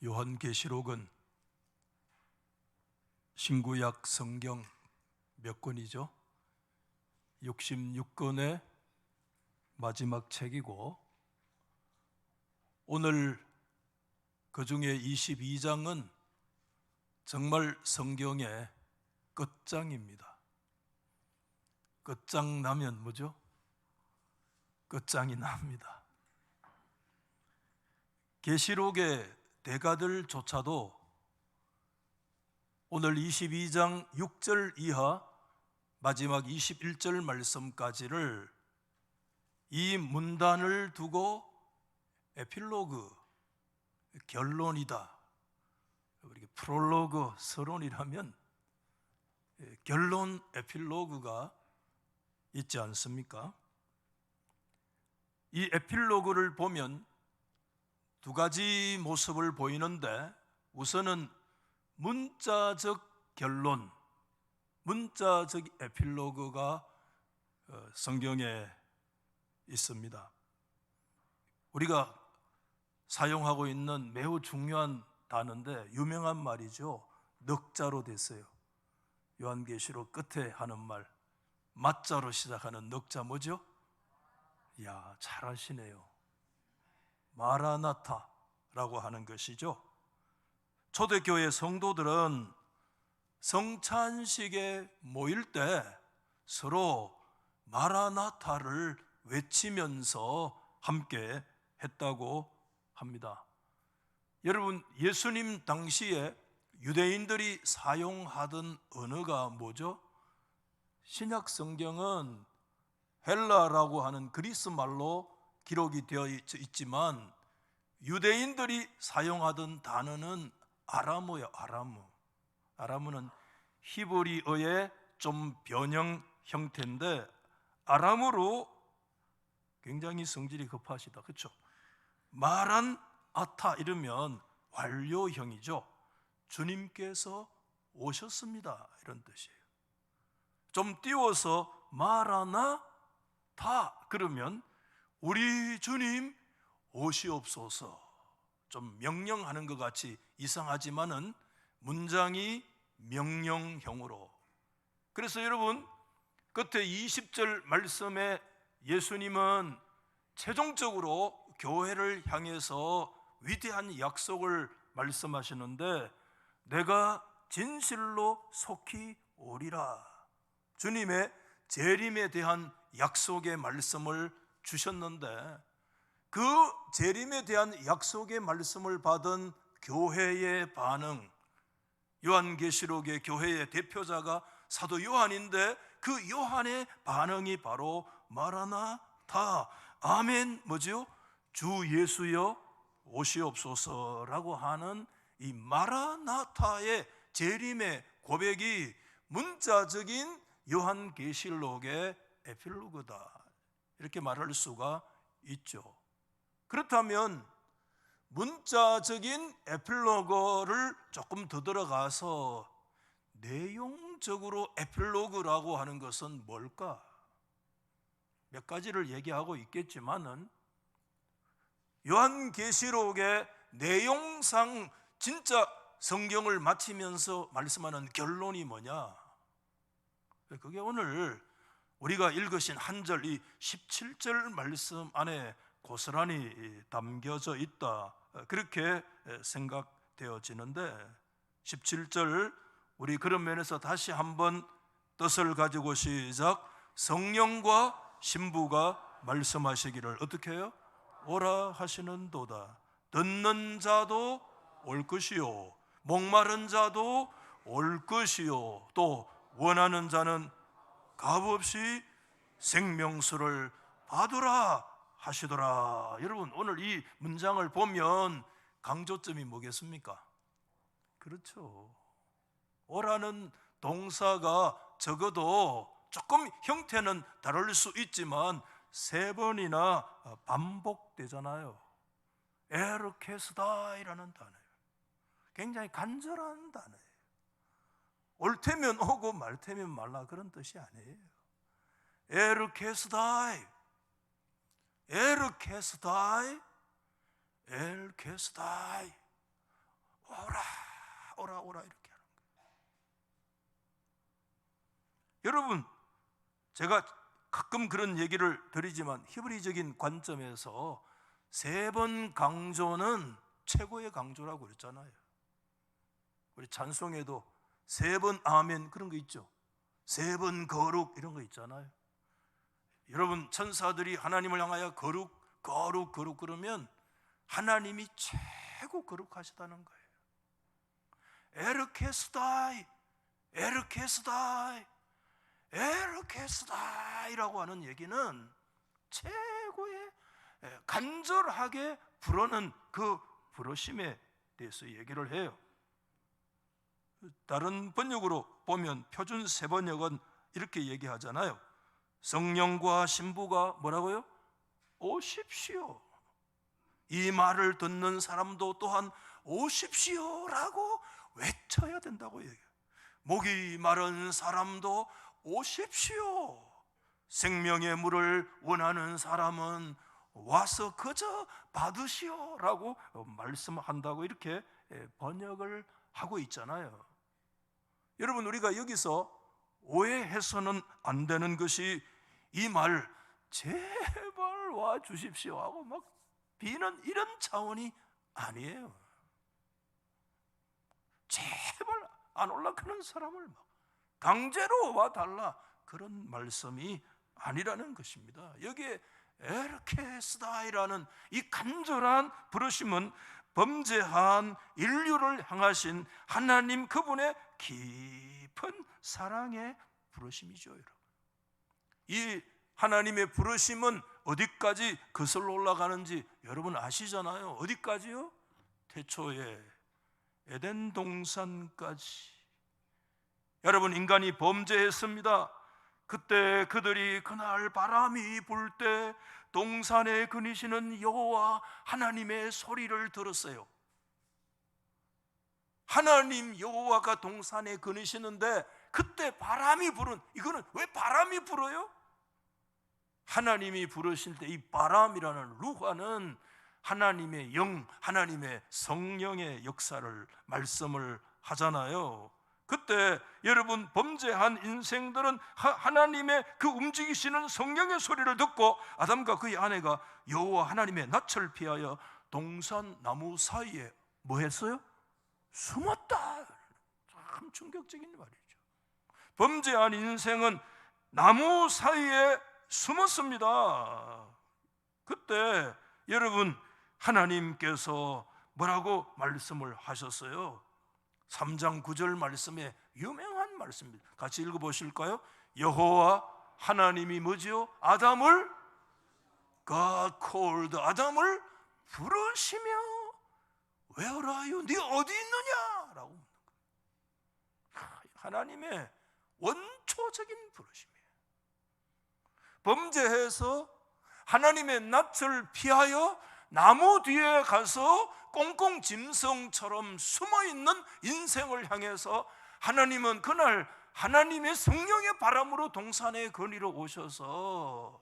요한계시록은 신구약 성경 몇 권이죠? 66권의 마지막 책이고, 오늘 그 중에 22장은 정말 성경의 끝장입니다. 끝장 나면 뭐죠? 끝장이 납니다. 계시록의 대가들조차도 오늘 22장 6절 이하 마지막 21절 말씀까지를 이 문단을 두고 에필로그, 결론이다, 우리 프롤로그, 서론이라면 결론, 에필로그가 있지 않습니까? 이 에필로그를 보면 두 가지 모습을 보이는데, 우선은 문자적 결론, 문자적 에필로그가 성경에 있습니다. 우리가 사용하고 있는 매우 중요한 단어인데 유명한 말이죠. 넉자로 됐어요. 요한계시록 끝에 하는 말, 맞자로 시작하는 넉자 뭐죠? 이야, 잘하시네요. 마라나타라고 하는 것이죠. 초대교회 성도들은 성찬식에 모일 때 서로 마라나타를 외치면서 함께 했다고 합니다. 여러분, 예수님 당시에 유대인들이 사용하던 언어가 뭐죠? 신약 성경은 헬라라고 하는 그리스 말로 기록이 되어 있지만 유대인들이 사용하던 단어는 아람어예요. 아람어는 히브리어의 좀 변형 형태인데, 아람어로 굉장히 성질이 급하시다, 그렇죠? 마란 아타 이러면 완료형이죠. 주님께서 오셨습니다, 이런 뜻이에요. 좀 띄워서 마라나타 그러면 우리 주님 오시옵소서, 좀 명령하는 것 같이 이상하지만은 문장이 명령형으로. 그래서 여러분, 끝에 20절 말씀에 예수님은 최종적으로 교회를 향해서 위대한 약속을 말씀하시는데, 내가 진실로 속히 오리라. 주님의 재림에 대한 약속의 말씀을 주셨는데, 그 재림에 대한 약속의 말씀을 받은 교회의 반응, 요한계시록의 교회의 대표자가 사도 요한인데 그 요한의 반응이 바로 마라나타, 아멘, 뭐죠? 주 예수여 오시옵소서라고 하는 이 마라나타의 재림의 고백이 문자적인 요한계시록의 에필로그다, 이렇게 말할 수가 있죠. 그렇다면 문자적인 에필로그를 조금 더 들어가서 내용적으로 에필로그라고 하는 것은 뭘까? 몇 가지를 얘기하고 있겠지만은 요한계시록의 내용상 진짜 성경을 마치면서 말씀하는 결론이 뭐냐? 그게 오늘 우리가 읽으신 한 절, 이 17절 말씀 안에 고스란히 담겨져 있다, 그렇게 생각되어지는데, 17절 우리 그런 면에서 다시 한번 뜻을 가지고 시작. 성령과 신부가 말씀하시기를 어떻게 해요? 오라 하시는도다. 듣는 자도 올 것이요, 목마른 자도 올 것이요, 또 원하는 자는 값없이 생명수를 받으라 하시더라. 여러분, 오늘 이 문장을 보면 강조점이 뭐겠습니까? 그렇죠. 오라는 동사가 적어도 조금 형태는 다를 수 있지만 3번이나 반복되잖아요. 에르케스다이라는 단어예요. 굉장히 간절한 단어예요. 올 테면 오고 말 테면 말라, 그런 뜻이 아니에요. 에르케스다이, 엘케스다이, 엘케스다이. 오라 이렇게 하는 거예요. 여러분, 제가 가끔 그런 얘기를 드리지만 히브리적인 관점에서 3번 강조는 최고의 강조라고 그랬잖아요. 우리 찬송에도 3번 아멘 그런 거 있죠. 3번 거룩 이런 거 있잖아요. 여러분, 천사들이 하나님을 향하여 거룩 그러면 하나님이 최고 거룩하시다는 거예요. 에르케스다이 에르케스다이라고 하는 얘기는 최고의 간절하게 부르는 그 부르심에 대해서 얘기를 해요. 다른 번역으로 보면 표준 세번역은 이렇게 얘기하잖아요. 성령과 신부가 뭐라고요? 오십시오. 이 말을 듣는 사람도 또한 오십시오라고 외쳐야 된다고 얘기해요. 목이 마른 사람도 오십시오. 생명의 물을 원하는 사람은 와서 그저 받으시오라고 말씀한다고 이렇게 번역을 하고 있잖아요. 여러분, 우리가 여기서 오해해서는 안 되는 것이 이 말 제발 와 주십시오 하고 막 비는 이런 차원이 아니에요. 제발 안 올라가는 사람을 막 강제로 와달라 그런 말씀이 아니라는 것입니다. 여기에 에르케스다이라는 이 간절한 부르심은 범죄한 인류를 향하신 하나님 그분의 깊은 사랑의 부르심이죠. 여러분, 이 하나님의 부르심은 어디까지 거슬러 올라가는지 여러분 아시잖아요. 어디까지요? 태초에 에덴 동산까지. 여러분, 인간이 범죄했습니다. 그때 그들이 그날 바람이 불 때 동산에 거니시는 여호와 하나님의 소리를 들었어요. 하나님 여호와가 동산에 거니시는데 그때 바람이 부른, 이거는 왜 바람이 불어요? 하나님이 부르실 때 이 바람이라는 루하는 하나님의 영, 하나님의 성령의 역사를 말씀을 하잖아요. 그때 여러분, 범죄한 인생들은 하나님의 그 움직이시는 성령의 소리를 듣고 아담과 그의 아내가 여호와 하나님의 낯을 피하여 동산 나무 사이에 뭐 했어요? 숨었다. 참 충격적인 말이죠. 범죄한 인생은 나무 사이에 숨었습니다. 그때 여러분, 하나님께서 뭐라고 말씀을 하셨어요? 3장 9절 말씀에 유명한 말씀입니다. 같이 읽어보실까요? 여호와 하나님이 뭐지요? 아담을 God called, 아담을 부르시며 Where are you? 네 어디 있느냐? 라고 묻는 거예요. 하나님의 원초적인 부르심이에요. 범죄해서 하나님의 낯을 피하여 나무 뒤에 가서 꽁꽁 짐승처럼 숨어있는 인생을 향해서 하나님은 그날 하나님의 성령의 바람으로 동산의 거니로 오셔서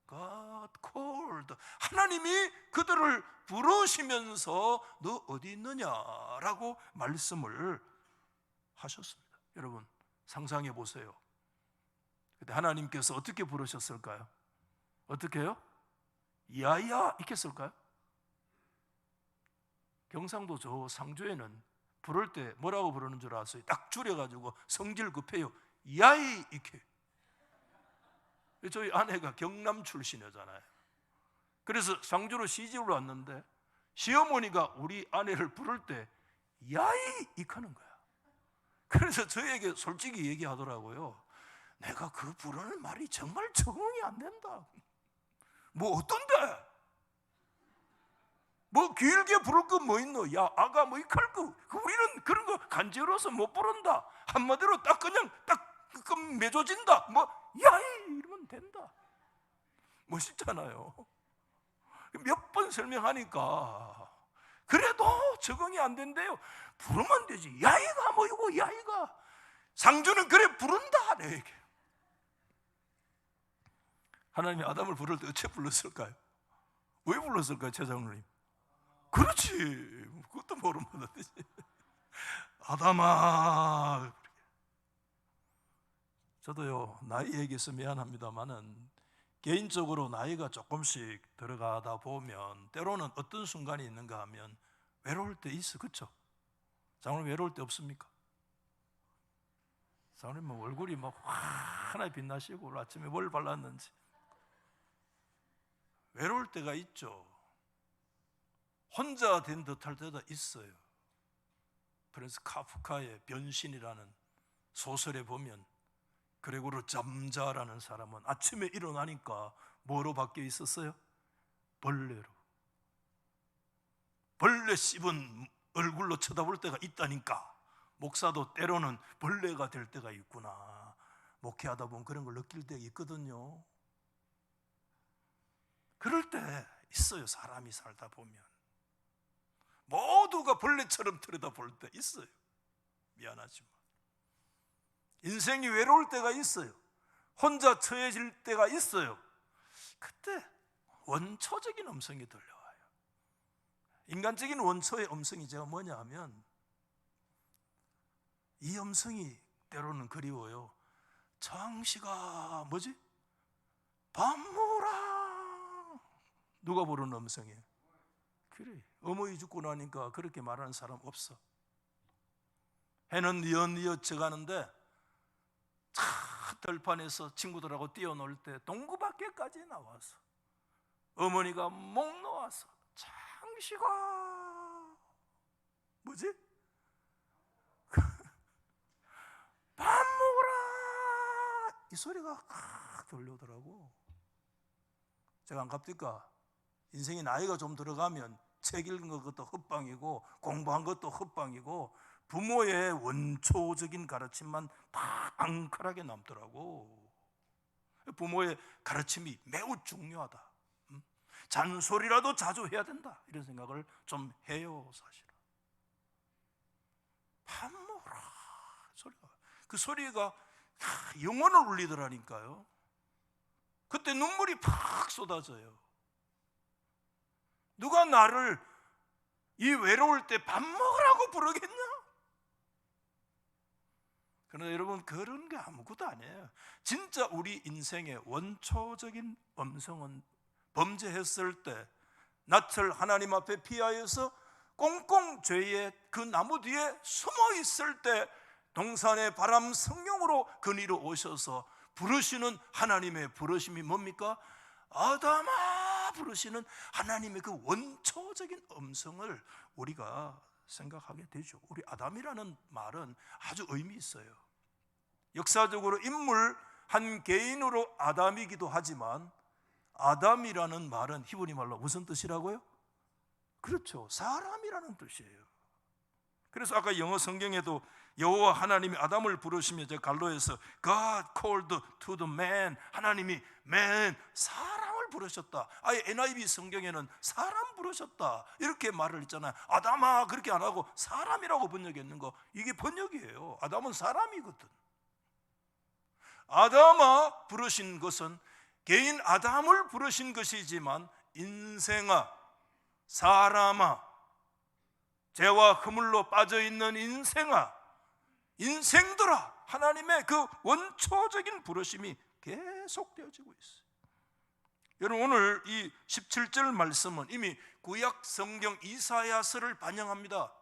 God called, 하나님이 그들을 부르시면서 너 어디 있느냐라고 말씀을 하셨습니다. 여러분, 상상해 보세요. 그때 하나님께서 어떻게 부르셨을까요? 어떻게 해요? 야야 이렇게 쓸까요? 경상도 저 상주에는 부를 때 뭐라고 부르는 줄 아세요? 딱 줄여가지고 성질 급해요. 야이 이렇게. 저희 아내가 경남 출신이잖아요. 그래서 상주로 시집을 왔는데 시어머니가 우리 아내를 부를 때 야이 이렇게 하는 거야. 그래서 저에게 솔직히 얘기하더라고요. 내가 그 부르는 말이 정말 적응이 안 된다. 뭐 어떤데? 뭐 길게 부를 거 뭐 있노? 야 아가 뭐 이렇게 할 거. 우리는 그런 거 간지러워서 못 부른다. 한마디로 딱 그냥 딱 맺어진다. 뭐 야이 이러면 된다. 멋있잖아요. 몇 번 설명하니까 그래도 적응이 안 된대요. 부르면 되지. 야이가 뭐이고 야이가. 상주는 그래 부른다. 네, 이렇게. 하나님이 아담을 부를 때 어째 불렀을까요? 왜 불렀을까요, 최장로님? 그렇지. 아무것도 모르면 어떠지? 아담아. 저도요, 나이 얘기해서 미안합니다만은 개인적으로 나이가 조금씩 들어가다 보면 때로는 어떤 순간이 있는가 하면 외로울 때 있어. 그렇죠? 장로님 외로울 때 없습니까? 장로님 얼굴이 막 환하게 빛나시고 오늘 아침에 뭘 발랐는지 외로울 때가 있죠. 혼자 된 듯할 때도 있어요. 그래서 카프카의 변신이라는 소설에 보면 그레고르 잠자라는 사람은 아침에 일어나니까 뭐로 바뀌어 있었어요? 벌레로. 벌레 씹은 얼굴로 쳐다볼 때가 있다니까. 목사도 때로는 벌레가 될 때가 있구나. 목회하다 보면 그런 걸 느낄 때가 있거든요. 그럴 때 있어요. 사람이 살다 보면 모두가 벌레처럼 들여다볼 때 있어요. 미안하지만 인생이 외로울 때가 있어요. 혼자 처해질 때가 있어요. 그때 원초적인 음성이 들려와요. 인간적인 원초의 음성이 제가 뭐냐 하면 이 음성이 때로는 그리워요. 정시가 뭐지? 밥 먹어라. 누가 부르는 음성이에요? 그래, 어머니 죽고 나니까 그렇게 말하는 사람 없어. 해는 뉘엿뉘엿 져가는데 들판에서 친구들하고 뛰어놀 때 동구밖에까지 나와서 어머니가 목 놓아서 창시가 뭐지? 밥 먹어라 이 소리가 들려오더라고. 제가 안 갑니까? 인생이 나이가 좀 들어가면 책 읽은 것도 헛방이고 공부한 것도 헛방이고 부모의 원초적인 가르침만 다 앙칼하게 남더라고. 부모의 가르침이 매우 중요하다. 잔소리라도 자주 해야 된다. 이런 생각을 좀 해요, 사실은. 밥 먹어라 소리가. 그 소리가 영혼을 울리더라니까요. 그때 눈물이 팍 쏟아져요. 누가 나를 이 외로울 때 밥 먹으라고 부르겠냐? 그러나 여러분 그런 게 아무것도 아니에요. 진짜 우리 인생의 원초적인 음성은 범죄했을 때 낯을 하나님 앞에 피하여서 꽁꽁 죄의 그 나무 뒤에 숨어 있을 때 동산의 바람 성령으로 그리로 오셔서 부르시는 하나님의 부르심이 뭡니까? 아담아 부르시는 하나님의 그 원초적인 음성을 우리가 생각하게 되죠. 우리 아담이라는 말은 아주 의미 있어요. 역사적으로 인물 한 개인으로 아담이기도 하지만 아담이라는 말은 히브리 말로 무슨 뜻이라고요? 그렇죠, 사람이라는 뜻이에요. 그래서 아까 영어 성경에도 여호와 하나님이 아담을 부르시며 제가 갈로에서 God called to the man, 하나님이 man, 사람을 부르셨다. 아예 NIV 성경에는 사람 부르셨다 이렇게 말을 했잖아요. 아담아 그렇게 안 하고 사람이라고 번역했는 거, 이게 번역이에요. 아담은 사람이거든. 아담아 부르신 것은 개인 아담을 부르신 것이지만 인생아, 사람아, 죄와 허물로 빠져있는 인생아, 인생들아, 하나님의 그 원초적인 부르심이 계속되어지고 있어요. 여러분 오늘 이 17절 말씀은 이미 구약 성경 이사야서를 반영합니다.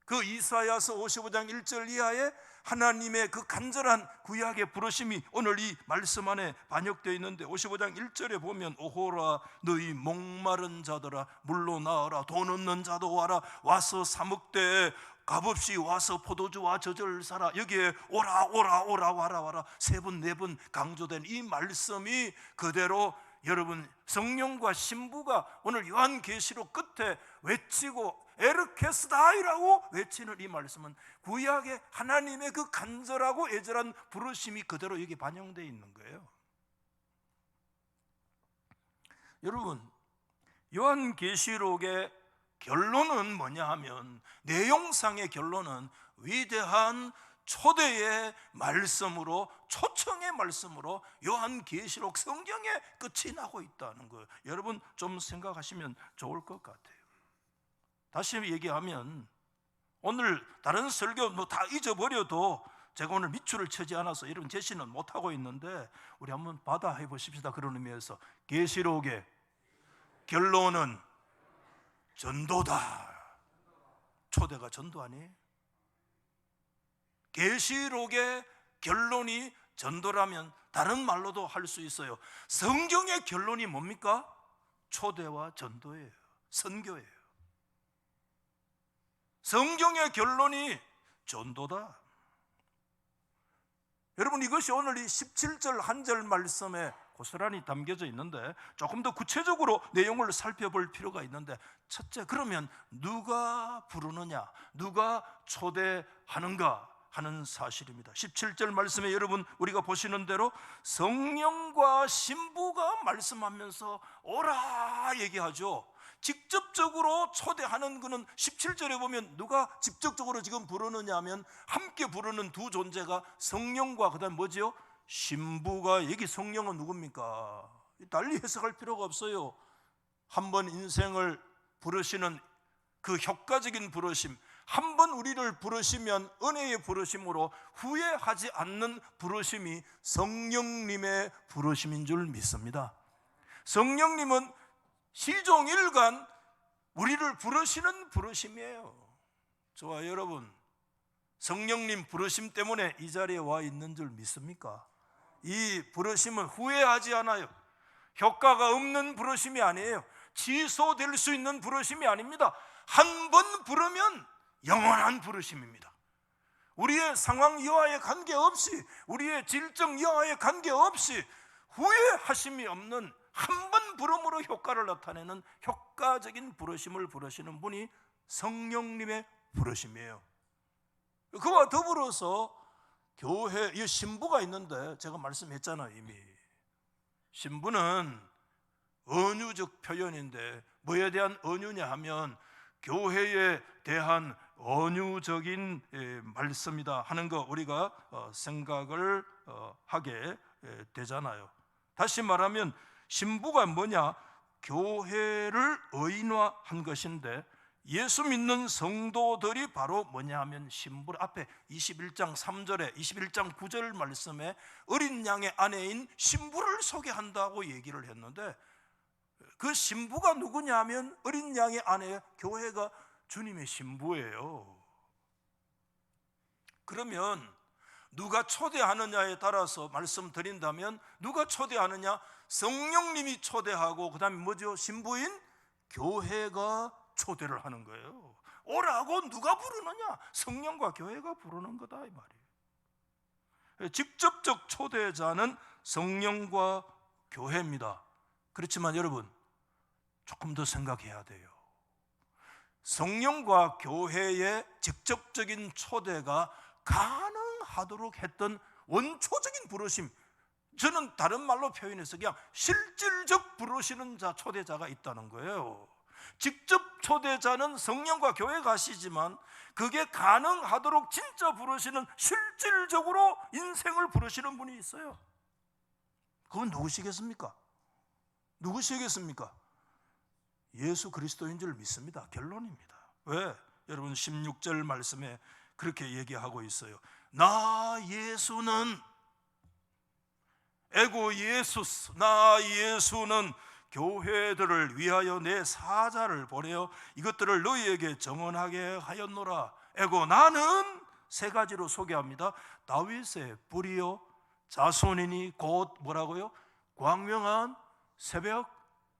그 이사야서 55장 1절 이하에 하나님의 그 간절한 구약의 부르심이 오늘 이 말씀 안에 반영되어 있는데 55장 1절에 보면 오호라 너희 목마른 자들아 물로 나와라, 돈 없는 자도 와라, 와서 사먹되 값없이 와서 포도주와 젖을 사라. 여기에 오라 오라 오라 와라 와라 세 번 네 번 강조된 이 말씀이 그대로 여러분 성령과 신부가 오늘 요한계시록 끝에 외치고 에르케스다이라고 외치는 이 말씀은 구약의 하나님의 그 간절하고 애절한 부르심이 그대로 여기 반영되어 있는 거예요. 여러분 요한계시록의 결론은 뭐냐 하면, 내용상의 결론은 위대한 초대의 말씀으로, 초청의 말씀으로 요한계시록 성경의 끝이 나고 있다는 거예요. 여러분 좀 생각하시면 좋을 것 같아요. 다시 얘기하면 오늘 다른 설교 뭐 다 잊어버려도 제가 오늘 밑줄을 쳐지 않아서 이런 제시는 못하고 있는데 우리 한번 받아 해보십시다. 그런 의미에서 계시록의 결론은 전도다. 초대가 전도 아니에요? 계시록의 결론이 전도라면 다른 말로도 할 수 있어요. 성경의 결론이 뭡니까? 초대와 전도예요. 선교예요. 성경의 결론이 전도다. 여러분, 이것이 오늘 이 17절 한 절 말씀에 고스란히 담겨져 있는데 조금 더 구체적으로 내용을 살펴볼 필요가 있는데, 첫째, 그러면 누가 부르느냐, 누가 초대하는가 하는 사실입니다. 17절 말씀에 여러분 우리가 보시는 대로 성령과 신부가 말씀하면서 오라 얘기하죠. 직접적으로 초대하는 것은 17절에 보면 누가 직접적으로 지금 부르느냐 하면 함께 부르는 두 존재가 성령과 그다음 뭐지요? 신부가. 여기 성령은 누굽니까? 달리 해석할 필요가 없어요. 한 번 인생을 부르시는 그 효과적인 부르심, 한 번 우리를 부르시면 은혜의 부르심으로 후회하지 않는 부르심이 성령님의 부르심인 줄 믿습니다. 성령님은 시종일관 우리를 부르시는 부르심이에요. 저와 여러분, 성령님 부르심 때문에 이 자리에 와 있는 줄 믿습니까? 이 부르심은 후회하지 않아요. 효과가 없는 부르심이 아니에요. 취소될 수 있는 부르심이 아닙니다. 한 번 부르면 영원한 부르심입니다. 우리의 상황 여하에 관계없이, 우리의 질적 여하에 관계없이 후회하심이 없는, 한 번 부름으로 효과를 나타내는 효과적인 부르심을 부르시는 분이 성령님의 부르심이에요. 그와 더불어서 교회, 이 신부가 있는데 제가 말씀했잖아요. 이미 신부는 언유적 표현인데 뭐에 대한 언유냐 하면 교회에 대한 언유적인 말씀이다 하는 거 우리가 생각을 하게 되잖아요. 다시 말하면 신부가 뭐냐? 교회를 의인화한 것인데, 예수 믿는 성도들이 바로 뭐냐 하면 신부. 앞에 21장 3절에 21장 9절 말씀에 어린 양의 아내인 신부를 소개한다고 얘기를 했는데, 그 신부가 누구냐 하면 어린 양의 아내, 교회가 주님의 신부예요. 그러면 누가 초대하느냐에 따라서 말씀드린다면, 누가 초대하느냐? 성령님이 초대하고 그 다음에 뭐죠? 신부인 교회가 초대를 하는 거예요. 오라고 누가 부르느냐? 성령과 교회가 부르는 거다 이 말이에요. 직접적 초대자는 성령과 교회입니다. 그렇지만 여러분, 조금 더 생각해야 돼요. 성령과 교회의 직접적인 초대가 가능하도록 했던 원초적인 부르심, 저는 다른 말로 표현해서 그냥 실질적 부르시는 자, 초대자가 있다는 거예요. 직접 초대자는 성령과 교회가 하시지만 그게 가능하도록 진짜 부르시는, 실질적으로 인생을 부르시는 분이 있어요. 그건 누구시겠습니까? 누구시겠습니까? 예수 그리스도인 줄 믿습니다. 결론입니다. 왜? 여러분 16절 말씀에 그렇게 얘기하고 있어요. 나 예수는, 에고 예수스, 나 예수는 교회들을 위하여 내 사자를 보내어 이것들을 너희에게 정언하게 하였노라. 에고 나는 세 가지로 소개합니다. 다윗의 뿌리요 자손이니 곧 뭐라고요? 광명한 새벽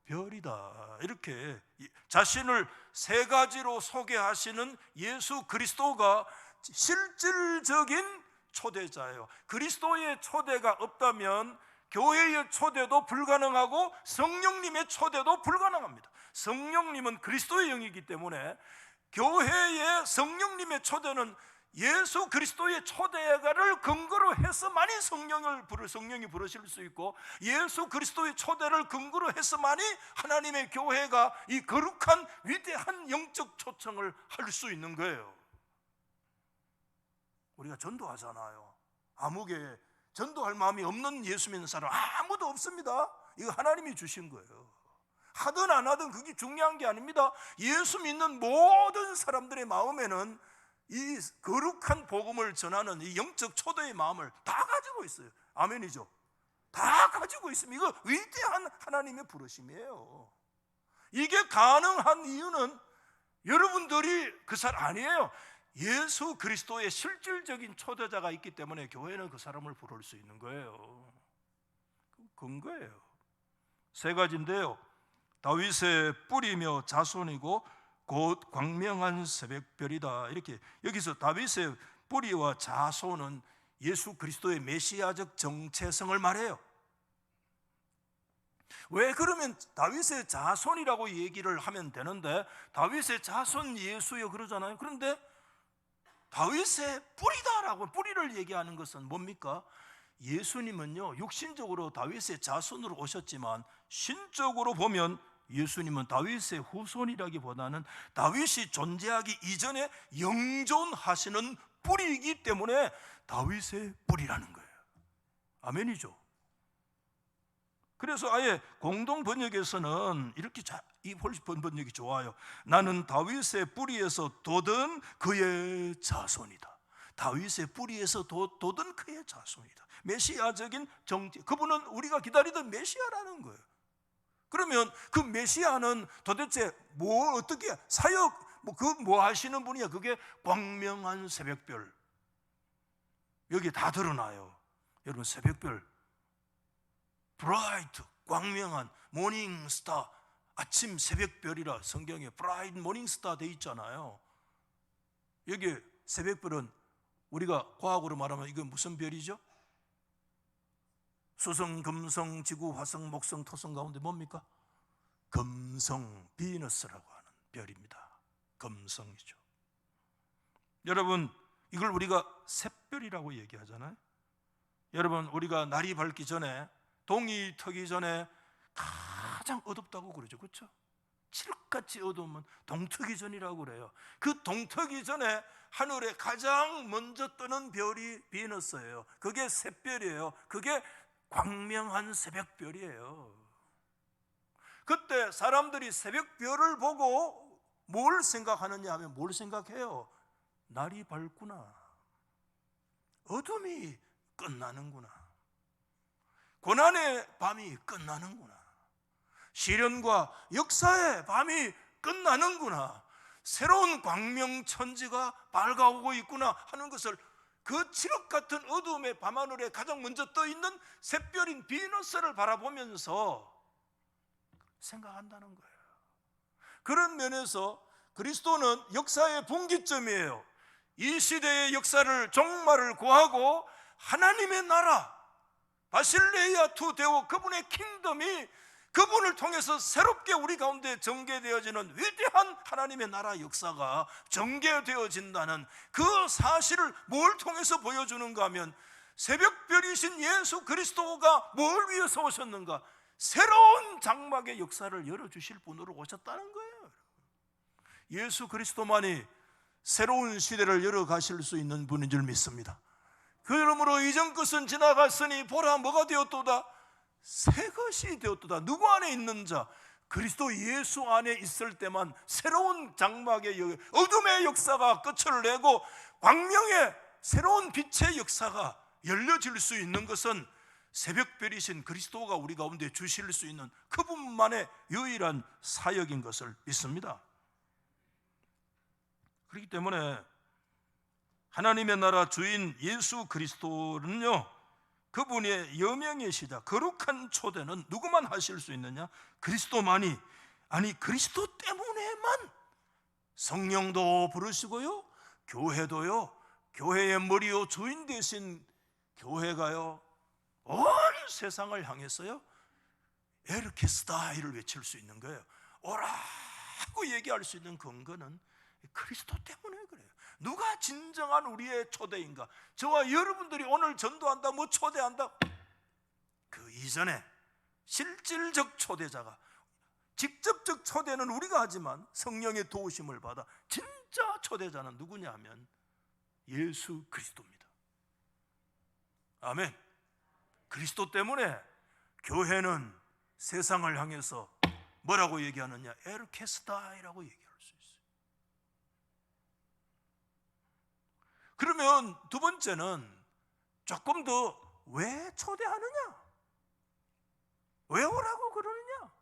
별이다. 이렇게 자신을 세 가지로 소개하시는 예수 그리스도가 실질적인 초대자예요. 그리스도의 초대가 없다면 교회의 초대도 불가능하고 성령님의 초대도 불가능합니다. 성령님은 그리스도의 영이기 때문에 교회의 성령님의 초대는 예수 그리스도의 초대를 근거로 해서만이 성령이 부르실 수 있고, 예수 그리스도의 초대를 근거로 해서만이 하나님의 교회가 이 거룩한 위대한 영적 초청을 할 수 있는 거예요. 우리가 전도하잖아요. 아무개 전도할 마음이 없는 예수 믿는 사람 아무도 없습니다. 이거 하나님이 주신 거예요. 하든 안 하든 그게 중요한 게 아닙니다. 예수 믿는 모든 사람들의 마음에는 이 거룩한 복음을 전하는 이 영적 초대의 마음을 다 가지고 있어요. 아멘이죠. 다 가지고 있습니다. 이거 위대한 하나님의 부르심이에요. 이게 가능한 이유는 여러분들이 그 사람 아니에요. 예수 그리스도의 실질적인 초대자가 있기 때문에 교회는 그 사람을 부를 수 있는 거예요. 근거예요. 세 가지인데요. 다윗의 뿌리며 자손이고 곧 광명한 새벽별이다. 이렇게 여기서 다윗의 뿌리와 자손은 예수 그리스도의 메시아적 정체성을 말해요. 왜 그러면 다윗의 자손이라고 얘기를 하면 되는데 다윗의 자손 예수요 그러잖아요. 그런데 다윗의 뿌리다라고 뿌리를 얘기하는 것은 뭡니까? 예수님은요 육신적으로 다윗의 자손으로 오셨지만 신적으로 보면 예수님은 다윗의 후손이라기보다는 다윗이 존재하기 이전에 영존하시는 뿌리이기 때문에 다윗의 뿌리라는 거예요. 아멘이죠. 그래서 아예 공동 번역에서는 이렇게 이 번역이 좋아요. 나는 다윗의 뿌리에서 돋은 그의 자손이다. 다윗의 뿌리에서 돋은 그의 자손이다. 메시아적인 정체, 그분은 우리가 기다리던 메시아라는 거예요. 그러면 그 메시아는 도대체 어떻게 사역 뭐 하시는 분이야? 그게 광명한 새벽별. 여기 다 드러나요. 여러분 새벽별, 브라이트, 광명한 모닝스타, 아침 새벽별이라 성경에 브라이트 모닝스타 돼 있잖아요. 여기 새벽별은 우리가 과학으로 말하면 이건 무슨 별이죠? 수성, 금성, 지구, 화성, 목성, 토성 가운데 뭡니까? 금성, 비너스라고 하는 별입니다. 금성이죠. 여러분 이걸 우리가 샛별이라고 얘기하잖아요. 여러분 우리가 날이 밝기 전에, 동이 트기 전에 가장 어둡다고 그러죠. 그렇죠? 칠흑같이 어두우면 동트기 전이라고 그래요. 그 동트기 전에 하늘에 가장 먼저 뜨는 별이 비너스예요. 그게 샛별이에요. 그게 광명한 새벽별이에요. 그때 사람들이 새벽별을 보고 뭘 생각하느냐 하면 뭘 생각해요? 날이 밝구나, 어둠이 끝나는구나, 고난의 밤이 끝나는구나, 시련과 역사의 밤이 끝나는구나, 새로운 광명천지가 밝아오고 있구나 하는 것을 그 칠흑 같은 어두움의 밤하늘에 가장 먼저 떠있는 샛별인 비너스를 바라보면서 생각한다는 거예요. 그런 면에서 그리스도는 역사의 분기점이에요. 이 시대의 역사를 종말을 구하고 하나님의 나라 바실레이아 투 데오, 그분의 킹덤이 그분을 통해서 새롭게 우리 가운데 전개되어지는 위대한 하나님의 나라 역사가 전개되어진다는 그 사실을 뭘 통해서 보여주는가 하면 새벽별이신 예수 그리스도가 뭘 위해서 오셨는가? 새로운 장막의 역사를 열어주실 분으로 오셨다는 거예요. 예수 그리스도만이 새로운 시대를 열어가실 수 있는 분인 줄 믿습니다. 그러므로 이전 것은 지나갔으니 보라 뭐가 되었도다? 새 것이 되었도다. 누구 안에 있는 자? 그리스도 예수 안에 있을 때만 새로운 장막의 어둠의 역사가 끝을 내고 광명의 새로운 빛의 역사가 열려질 수 있는 것은 새벽별이신 그리스도가 우리 가운데 주실 수 있는 그분만의 유일한 사역인 것을 믿습니다. 그렇기 때문에 하나님의 나라 주인 예수 그리스도는요, 그분의 여명의 시작, 거룩한 초대는 누구만 하실 수 있느냐? 그리스도만이, 아니 그리스도 때문에만 성령도 부르시고요, 교회도요, 교회의 머리요 주인 되신 교회가요 온 세상을 향해서요 에르케스다이를 외칠 수 있는 거예요. 오라고 얘기할 수 있는 근거는 그리스도 때문에 그래요. 누가 진정한 우리의 초대인가? 저와 여러분들이 오늘 전도한다, 뭐 초대한다, 그 이전에 실질적 초대자가, 직접적 초대는 우리가 하지만 성령의 도우심을 받아 진짜 초대자는 누구냐 하면 예수 그리스도입니다. 아멘. 그리스도 때문에 교회는 세상을 향해서 뭐라고 얘기하느냐? 에르케스다이라고 얘기할 수 있어요. 그러면 두 번째는 조금 더 왜 초대하느냐? 왜 오라고 그러느냐?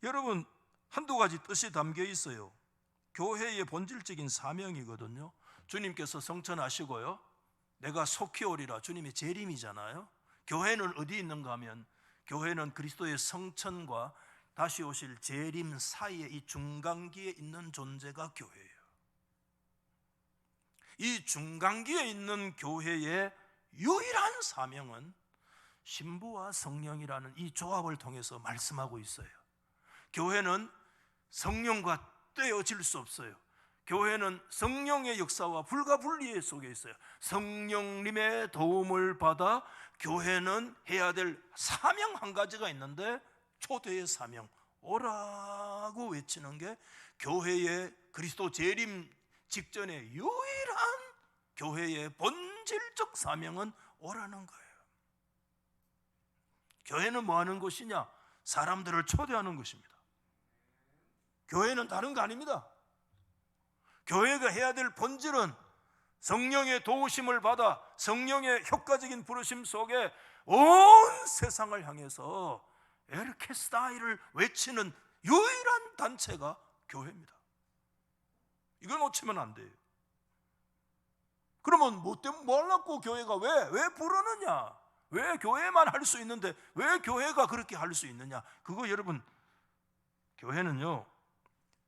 여러분, 한두 가지 뜻이 담겨 있어요. 교회의 본질적인 사명이거든요. 주님께서 성천하시고요, 내가 속히 오리라, 주님의 재림이잖아요. 교회는 어디 있는가 하면, 교회는 그리스도의 성천과 다시 오실 재림 사이에 이 중간기에 있는 존재가 교회예요. 이 중간기에 있는 교회의 유일한 사명은 신부와 성령이라는 이 조합을 통해서 말씀하고 있어요. 교회는 성령과 떼어질 수 없어요. 교회는 성령의 역사와 불가분리 속에 있어요. 성령님의 도움을 받아 교회는 해야 될 사명 한 가지가 있는데, 초대의 사명, 오라고 외치는 게 교회의 그리스도 재림 직전의 유일한 교회의 본질적 사명은 오라는 거예요. 교회는 뭐 하는 곳이냐? 사람들을 초대하는 것입니다. 교회는 다른 거 아닙니다. 교회가 해야 될 본질은 성령의 도우심을 받아 성령의 효과적인 부르심 속에 온 세상을 향해서 에르케스다이를 외치는 유일한 단체가 교회입니다. 이걸 놓치면 안 돼요. 그러면 뭐 때문에 뭐 하려고 교회가 왜 부르느냐? 왜 교회만 할 수 있는데 왜 교회가 그렇게 할 수 있느냐? 그거 여러분, 교회는요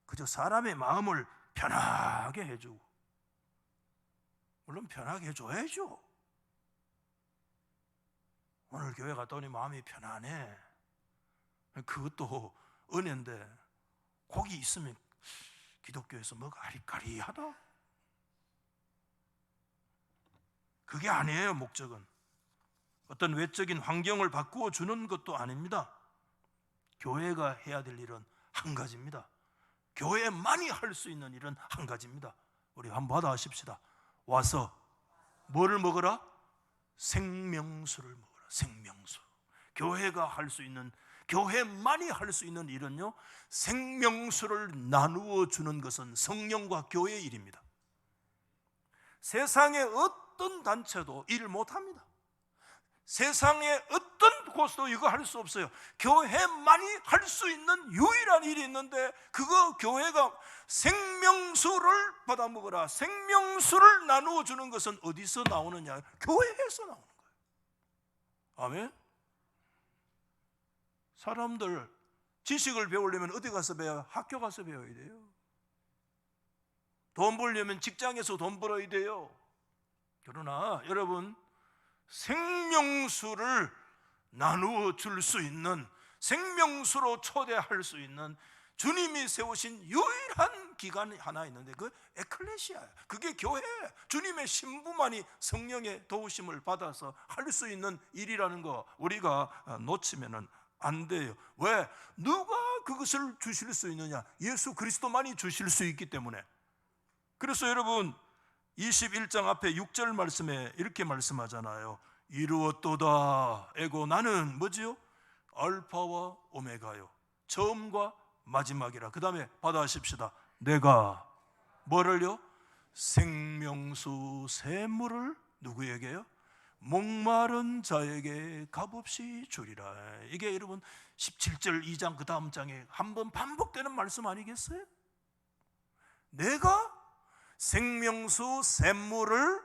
그저 사람의 마음을 편하게 해주고, 물론 편하게 해줘야죠. 오늘 교회 갔다 오니 마음이 편하네, 그것도 은혜인데 거기 있으면 기독교에서 뭐가 아리까리하다? 그게 아니에요. 목적은 어떤 외적인 환경을 바꾸어 주는 것도 아닙니다. 교회가 해야 될 일은 한 가지입니다. 교회만이 할 수 있는 일은 한 가지입니다. 우리 한번 받아하십시다. 와서 뭐를 먹어라? 생명수를 먹어라. 생명수. 교회가 할 수 있는, 교회만이 할 수 있는 일은요, 생명수를 나누어 주는 것은 성령과 교회의 일입니다. 세상의 어떤 단체도 일 못합니다. 세상의 어떤 곳도 이거 할 수 없어요. 교회만이 할 수 있는 유일한 일이 있는데, 그거 교회가 생명수를 받아 먹어라, 생명수를 나누어 주는 것은 어디서 나오느냐? 교회에서 나오는 거예요. 아멘. 사람들 지식을 배우려면 어디 가서 배워요? 학교 가서 배워야 돼요. 돈 벌려면 직장에서 돈 벌어야 돼요. 그러나 여러분, 생명수를 나누어 줄 수 있는, 생명수로 초대할 수 있는 주님이 세우신 유일한 기관이 하나 있는데, 그 에클레시아예요. 그게 교회예요. 주님의 신부만이 성령의 도우심을 받아서 할 수 있는 일이라는 거 우리가 놓치면 안 돼요. 왜? 누가 그것을 주실 수 있느냐? 예수 그리스도만이 주실 수 있기 때문에. 그래서 여러분, 21장 앞에 6절 말씀에 이렇게 말씀하잖아요. 이루었도다. 에고 나는 뭐지요? 알파와 오메가요, 처음과 마지막이라. 그 다음에 받아하십시다. 내가 뭐를요? 생명수 샘물을 누구에게요? 목마른 자에게 값없이 주리라. 이게 여러분 17절 2장 그 다음 장에 한번 반복되는 말씀 아니겠어요? 내가 생명수 샘물을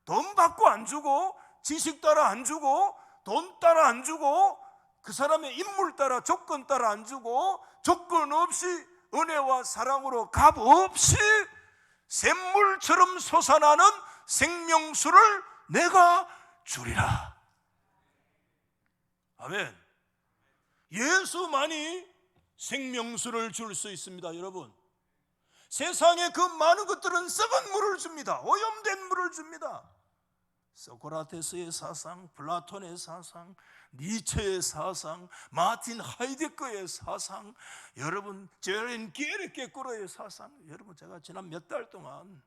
돈 받고 안 주고, 지식 따라 안 주고, 돈 따라 안 주고, 그 사람의 인물 따라 조건 따라 안 주고, 조건 없이 은혜와 사랑으로 값 없이 샘물처럼 솟아나는 생명수를 내가 주리라. 아멘. 예수만이 생명수를 줄 수 있습니다. 여러분, 세상에 그 많은 것들은 썩은 물을 줍니다. 오염된 물을 줍니다. 소크라테스의 사상, 플라톤의 사상, 니체의 사상, 마틴 하이데거의 사상, 여러분 제렌 게르케고르의 사상, 여러분 제가 지난 몇 달 동안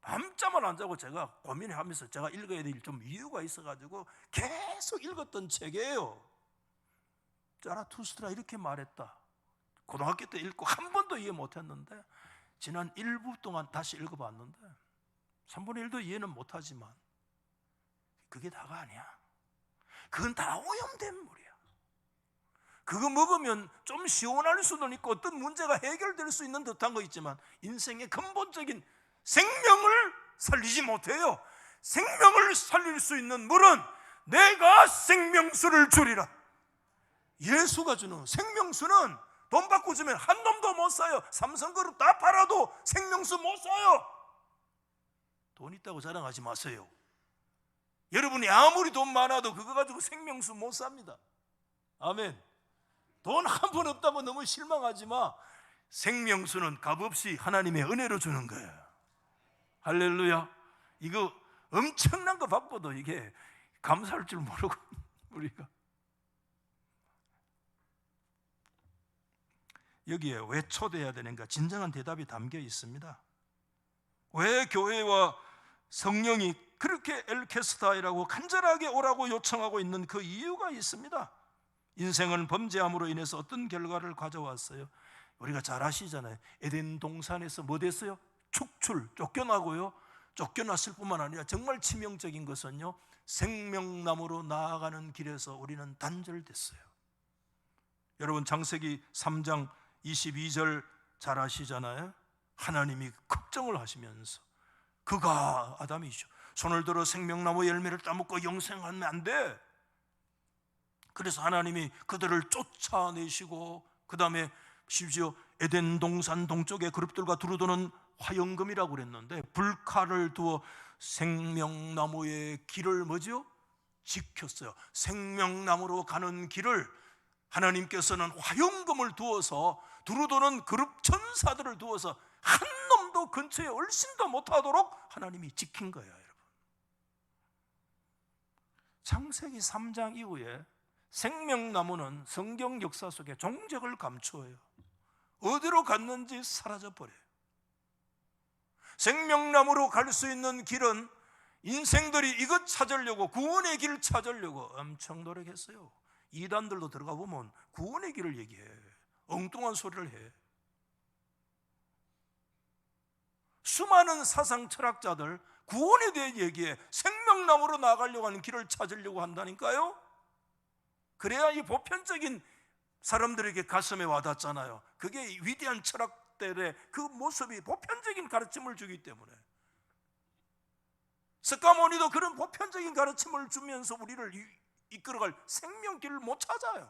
밤잠을 안 자고 제가 고민하면서 제가 읽어야 될 좀 이유가 있어가지고 계속 읽었던 책이에요. 자라투스트라 이렇게 말했다. 고등학교 때 읽고 한 번도 이해 못했는데 지난 1부 동안 다시 읽어봤는데 3분의 1도 이해는 못하지만 그게 다가 아니야. 그건 다 오염된 물이야. 그거 먹으면 좀 시원할 수는 있고 어떤 문제가 해결될 수 있는 듯한 거 있지만 인생의 근본적인 생명을 살리지 못해요. 생명을 살릴 수 있는 물은 내가 생명수를 주리라. 예수가 주는 생명수는 돈 받고 주면 한 놈도 못 사요. 삼성그룹 다 팔아도 생명수 못 사요. 돈 있다고 자랑하지 마세요. 여러분이 아무리 돈 많아도 그거 가지고 생명수 못 삽니다. 아멘. 돈 한 푼 없다고 너무 실망하지 마. 생명수는 값없이 하나님의 은혜로 주는 거예요. 할렐루야. 이거 엄청난 거 바빠도 이게 감사할 줄 모르고 우리가 여기에 왜 초대해야 되는가 진정한 대답이 담겨 있습니다. 왜 교회와 성령이 그렇게 엘케스타이라고 간절하게 오라고 요청하고 있는 그 이유가 있습니다. 인생은 범죄함으로 인해서 어떤 결과를 가져왔어요? 우리가 잘 아시잖아요. 에덴 동산에서 뭐 됐어요? 축출, 쫓겨나고요. 쫓겨났을 뿐만 아니라 정말 치명적인 것은요, 생명나무로 나아가는 길에서 우리는 단절됐어요. 여러분 창세기 3장 22절 잘 아시잖아요. 하나님이 걱정을 하시면서 그가 아담이죠. 손을 들어 생명나무 열매를 따먹고 영생하면 안 돼. 그래서 하나님이 그들을 쫓아내시고 그 다음에 심지어 에덴 동산 동쪽의 그룹들과 두루도는 화영금이라고 그랬는데 불칼을 두어 생명나무의 길을 뭐죠? 지켰어요. 생명나무로 가는 길을 하나님께서는 화영금을 두어서 두루도는 그룹 천사들을 두어서 한 놈도 근처에 얼씬도 못하도록 하나님이 지킨 거예요. 여러분, 창세기 3장 이후에 생명나무는 성경 역사 속에 종적을 감추어요. 어디로 갔는지 사라져버려요. 생명나무로 갈 수 있는 길은 인생들이 이것 찾으려고 구원의 길을 찾으려고 엄청 노력했어요. 이단들도 들어가 보면 구원의 길을 얘기해. 엉뚱한 소리를 해. 수많은 사상 철학자들 구원에 대해 얘기해. 생명나무로 나가려고 하는 길을 찾으려고 한다니까요. 그래야 이 보편적인 사람들에게 가슴에 와닿잖아요. 그게 위대한 철학들의 그 모습이 보편적인 가르침을 주기 때문에. 스카모니도 그런 보편적인 가르침을 주면서 우리를 이끌어갈 생명길을 못 찾아요.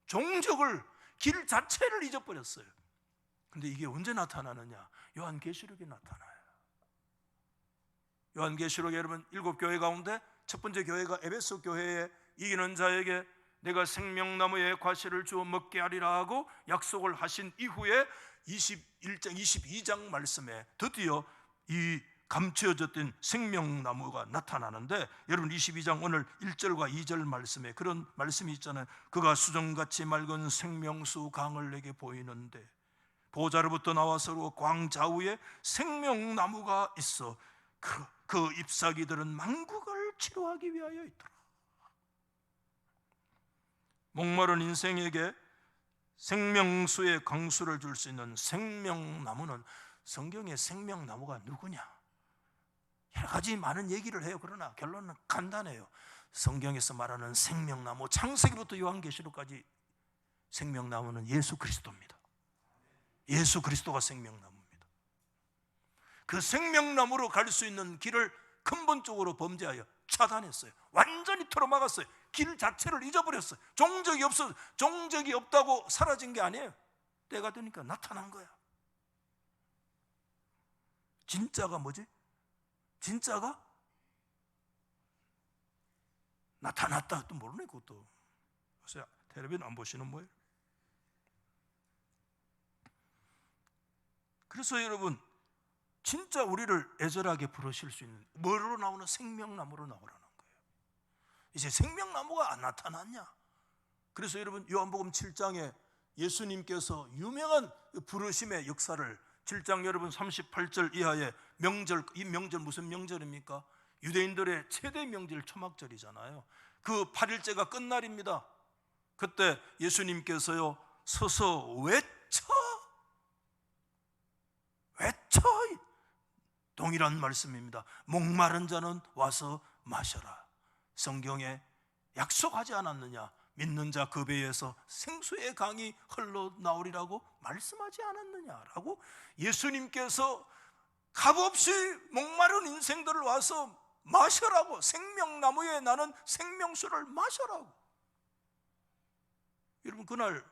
종적을, 길 자체를 잊어버렸어요. 근데 이게 언제 나타나느냐? 요한계시록에 나타나요. 요한계시록에 여러분 7교회 가운데 첫 번째 교회가 에베소 교회에 이기는 자에게 내가 생명나무의 과실을 주어 먹게 하리라 하고 약속을 하신 이후에 21장 22장 말씀에 드디어 이 감추어졌던 생명나무가 나타나는데, 여러분 22장 오늘 1절과 2절 말씀에 그런 말씀이 있잖아요. 그가 수정같이 맑은 생명수 강을 내게 보이는데 보좌로부터 나와서 광 좌우에 생명나무가 있어 그 잎사귀들은 만국을 치료하기 위하여 있더라. 목마른 인생에게 생명수의 강수를 줄 수 있는 생명나무는, 성경의 생명나무가 누구냐? 여러 가지 많은 얘기를 해요. 그러나 결론은 간단해요. 성경에서 말하는 생명나무, 창세기부터 요한계시록까지 생명나무는 예수 그리스도입니다. 예수 그리스도가 생명나무입니다. 그 생명나무로 갈 수 있는 길을 근본적으로 범죄하여 차단했어요. 완전히 틀어막았어요. 길 자체를 잊어버렸어요. 종적이 없다고 사라진 게 아니에요. 때가 되니까 나타난 거야. 진짜가 뭐지? 진짜가 나타났다. 또 모르네 그것도. 요새 텔레비전 안 보시는 뭐예요? 그래서 여러분, 진짜 우리를 애절하게 부르실 수 있는 뭐로 나오는? 생명나무로 나오라는 거예요. 이제 생명나무가 안 나타났냐? 그래서 여러분 요한복음 7장에 예수님께서 유명한 부르심의 역사를 7장 여러분 38절 이하에 명절, 이 명절 무슨 명절입니까? 유대인들의 최대 명절 초막절이잖아요. 그 8일째가 끝날입니다. 그때 예수님께서요 서서 외쳐 동일한 말씀입니다. 목마른 자는 와서 마셔라. 성경에 약속하지 않았느냐? 믿는 자 그 배에서 생수의 강이 흘러나오리라고 말씀하지 않았느냐라고 예수님께서 값없이 목마른 인생들을 와서 마셔라고, 생명나무에 나는 생명수를 마셔라고. 여러분 그날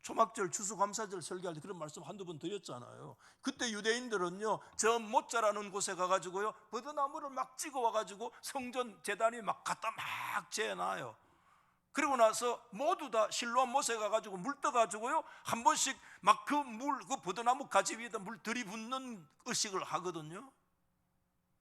초막절 추수감사절 설교할 때 그런 말씀 한두 번 드렸잖아요. 그때 유대인들은요 저 못자라는 곳에 가가지고요 버드나무를 막 찍어와가지고 성전 제단이 막 갖다 막 재놔요. 그리고 나서 모두 다 실로암 못에 가가지고 물 떠가지고요 한 번씩 막 그 버드나무 가지 위에다 물 들이붓는 의식을 하거든요.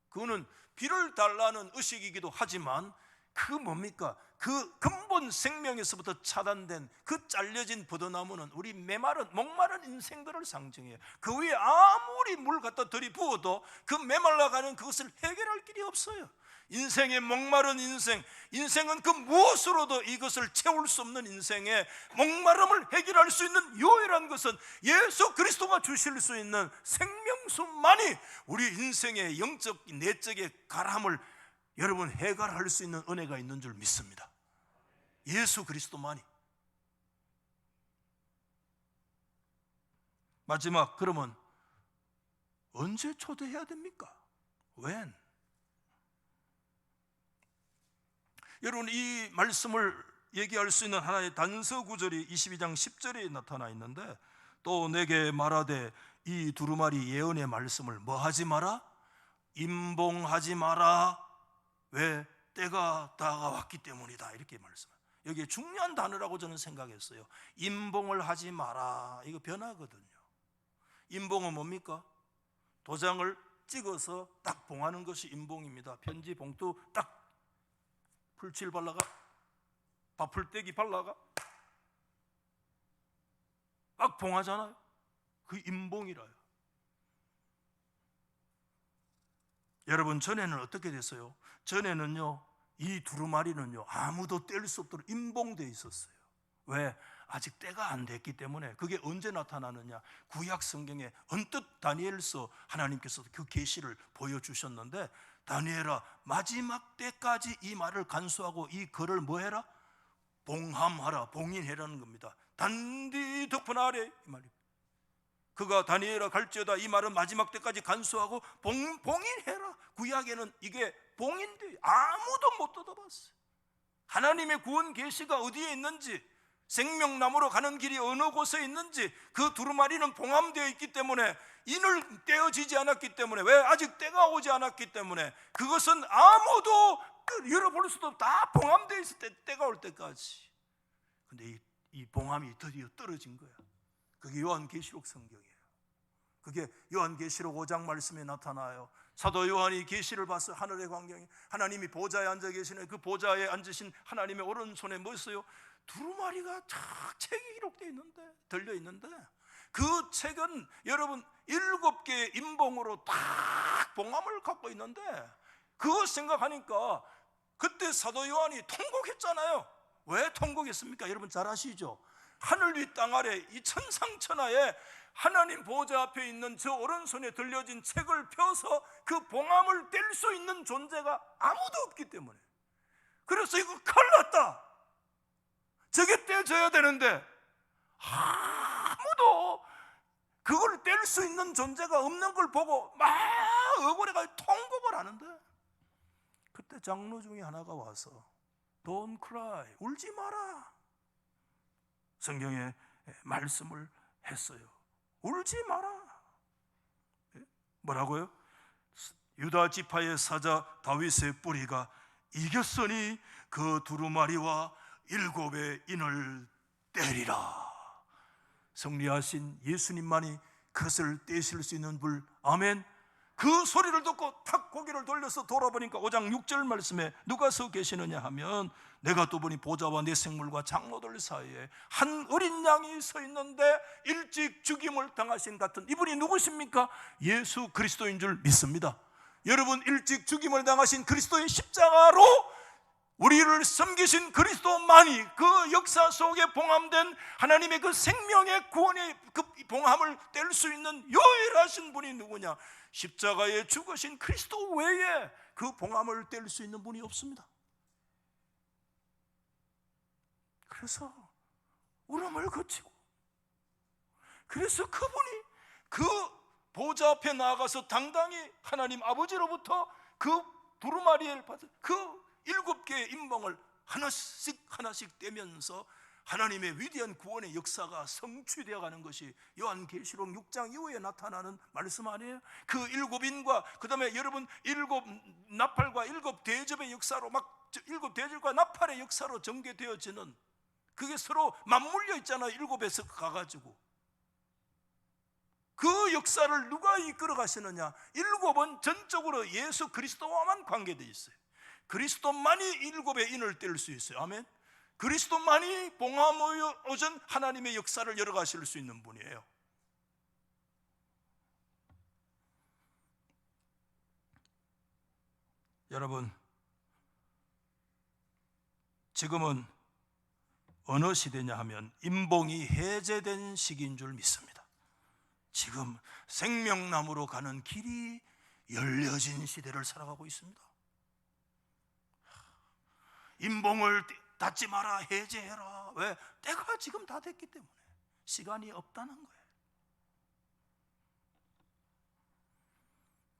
그거는 비를 달라는 의식이기도 하지만 그 뭡니까? 그 근본 생명에서부터 차단된 그 잘려진 버드나무는 우리 메마른 목마른 인생들을 상징해요. 그 위에 아무리 물 갖다 들이부어도 그 메말라가는 그것을 해결할 길이 없어요. 인생의 목마른 인생은 그 무엇으로도 이것을 채울 수 없는 인생의 목마름을 해결할 수 있는 유일한 것은 예수 그리스도가 주실 수 있는 생명수만이 우리 인생의 영적 내적의 가람을 여러분 해결할 수 있는 은혜가 있는 줄 믿습니다. 예수 그리스도만이. 마지막, 그러면 언제 초대해야 됩니까? When? 여러분 이 말씀을 얘기할 수 있는 하나의 단서 구절이 22장 10절에 나타나 있는데, 또 내게 말하되 이 두루마리 예언의 말씀을 뭐 하지 마라? 임봉하지 마라. 왜? 때가 다가왔기 때문이다. 이렇게 말씀해요. 여기에 중요한 단어라고 저는 생각했어요. 임봉을 하지 마라. 이거 변하거든요. 임봉은 뭡니까? 도장을 찍어서 딱 봉하는 것이 임봉입니다. 편지 봉투 딱 풀칠 발라가, 밥풀떼기 발라가 딱 봉하잖아요. 그 임봉이라요. 여러분 전에는 어떻게 됐어요? 전에는요 이 두루마리는요 아무도 뗄 수 없도록 임봉되어 있었어요. 왜? 아직 때가 안 됐기 때문에. 그게 언제 나타나느냐? 구약 성경에 언뜻 다니엘서 하나님께서 그 계시를 보여주셨는데, 다니엘아 마지막 때까지 이 말을 간수하고 이 글을 뭐 해라? 봉함하라, 봉인해라는 겁니다. 단디 덮은 아래 이 말입니다. 그가 다니엘아 갈지어다 이 말은 마지막 때까지 간수하고 봉인해라. 구약에는 이게 봉인돼 아무도 못 뜯어봤어요. 하나님의 구원 계시가 어디에 있는지, 생명나무로 가는 길이 어느 곳에 있는지 그 두루마리는 봉함되어 있기 때문에, 인을 떼어지지 않았기 때문에, 왜? 아직 때가 오지 않았기 때문에. 그것은 아무도 열어볼 수도 없다. 다 봉함되어 있을 때, 때가 올 때까지. 근데 이 봉함이 드디어 떨어진 거야. 그게 요한계시록 성경이에요. 그게 요한계시록 5장 말씀에 나타나요. 사도 요한이 계시를 봤어요. 하늘의 광경이, 하나님이 보좌에 앉아 계시네. 그 보좌에 앉으신 하나님의 오른손에 뭐 있어요? 두루마리가 책이 기록되어 있는데, 들려 있는데, 그 책은 여러분 7개의 임봉으로 딱 봉함을 갖고 있는데, 그거 생각하니까 그때 사도 요한이 통곡했잖아요. 왜 통곡했습니까? 여러분 잘 아시죠? 하늘 위 땅 아래 이 천상천하에 하나님 보좌 앞에 있는 저 오른손에 들려진 책을 펴서 그 봉함을 뗄 수 있는 존재가 아무도 없기 때문에. 그래서 이거 큰일 났다, 저게 떼져야 되는데 아무도 그걸 뗄 수 있는 존재가 없는 걸 보고 막 억울해가지고 통곡을 하는데, 그때 장로 중에 하나가 와서 Don't cry, 울지 마라, 성경에 말씀을 했어요. 울지 마라. 뭐라고요? 유다 지파의 사자 다윗의 뿌리가 이겼으니 그 두루마리와 7의 인을 떼리라. 승리하신 예수님만이 그것을 떼실 수 있는 불. 아멘. 그 소리를 듣고 탁 고개를 돌려서 돌아보니까 5장 6절 말씀에 누가 서 계시느냐 하면 내가 또 보니 보좌와 내 생물과 장로들 사이에 한 어린 양이 서 있는데 일찍 죽임을 당하신 같은 이분이 누구십니까? 예수 그리스도인 줄 믿습니다. 여러분, 일찍 죽임을 당하신 그리스도의 십자가로 우리를 섬기신 그리스도만이 그 역사 속에 봉함된 하나님의 그 생명의 구원의 그 봉함을 뗄 수 있는 유일하신 분이 누구냐? 십자가에 죽으신 그리스도 외에 그 봉함을 뗄 수 있는 분이 없습니다. 그래서 울음을 그치고, 그래서 그분이 그 보좌 앞에 나아가서 당당히 하나님 아버지로부터 그 두루마리를 받은 그 7개의 인봉을 하나씩 하나씩 떼면서 하나님의 위대한 구원의 역사가 성취되어 가는 것이 요한계시록 6장 이후에 나타나는 말씀 아니에요? 그 7인과 그 다음에 여러분 7 나팔과 7 대접의 역사로 막 7 대접과 나팔의 역사로 전개되어지는, 그게 서로 맞물려 있잖아요. 7에서 가가지고 그 역사를 누가 이끌어 가시느냐? 7은 전적으로 예수 그리스도와만 관계되어 있어요. 그리스도만이 7의 인을 뗄 수 있어요. 아멘. 그리스도만이 봉함의 오전 하나님의 역사를 열어가실 수 있는 분이에요. 여러분, 지금은 어느 시대냐 하면 인봉이 해제된 시기인 줄 믿습니다. 지금 생명나무로 가는 길이 열려진 시대를 살아가고 있습니다. 인봉을 닫지 마라, 해제해라. 왜? 때가 지금 다 됐기 때문에. 시간이 없다는 거예요.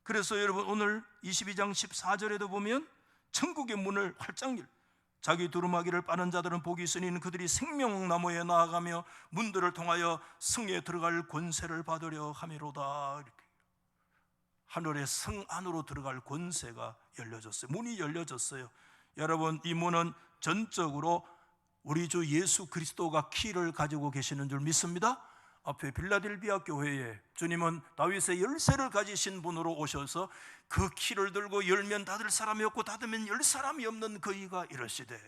그래서 여러분, 오늘 22장 14절에도 보면 천국의 문을 활짝 열, 자기 두루마기를 빠는 자들은 복이 있으니 그들이 생명나무에 나아가며 문들을 통하여 성에 들어갈 권세를 받으려 함이로다. 이렇게 하늘의 성 안으로 들어갈 권세가 열려졌어요. 문이 열려졌어요. 여러분, 이 문은 전적으로 우리 주 예수 그리스도가 키를 가지고 계시는 줄 믿습니다. 앞에 빌라델비아 교회에 주님은 다윗의 열쇠를 가지신 분으로 오셔서 그 키를 들고 열면 닫을 사람이 없고 닫으면 열 사람이 없는 그이가 이러시되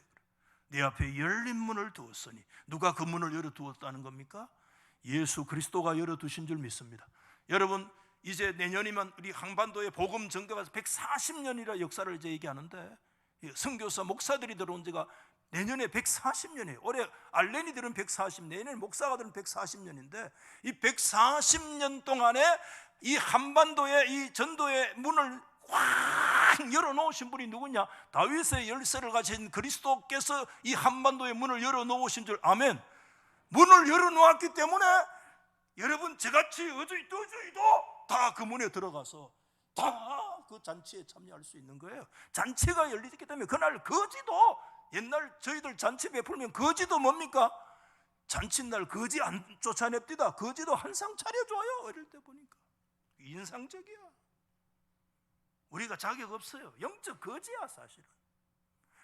내 앞에 열린 문을 두었으니, 누가 그 문을 열어두었다는 겁니까? 예수 그리스도가 열어두신 줄 믿습니다. 여러분, 이제 내년이면 우리 한반도의 복음 전개가 140년이라 역사를 이제 얘기하는데, 선교사 목사들이 들어온 지가 내년에 140년이에요. 올해 알레니들은 140, 내년 목사가들은 140년인데 이 140년 동안에 이 한반도의 이 전도의 문을 확 열어놓으신 분이 누구냐? 다윗의 열쇠를 가진 그리스도께서 이 한반도의 문을 열어놓으신 줄. 아멘. 문을 열어놓았기 때문에 여러분, 저같이 어주이도 다 그 문에 들어가서 다 그 잔치에 참여할 수 있는 거예요. 잔치가 열리기 때문에 그날 거지도, 옛날 저희들 잔치 베풀면 거지도 뭡니까? 잔칫날 거지 안 쫓아냅디다. 거지도 한 상 차려줘요. 어릴 때 보니까 인상적이야. 우리가 자격 없어요. 영적 거지야 사실은.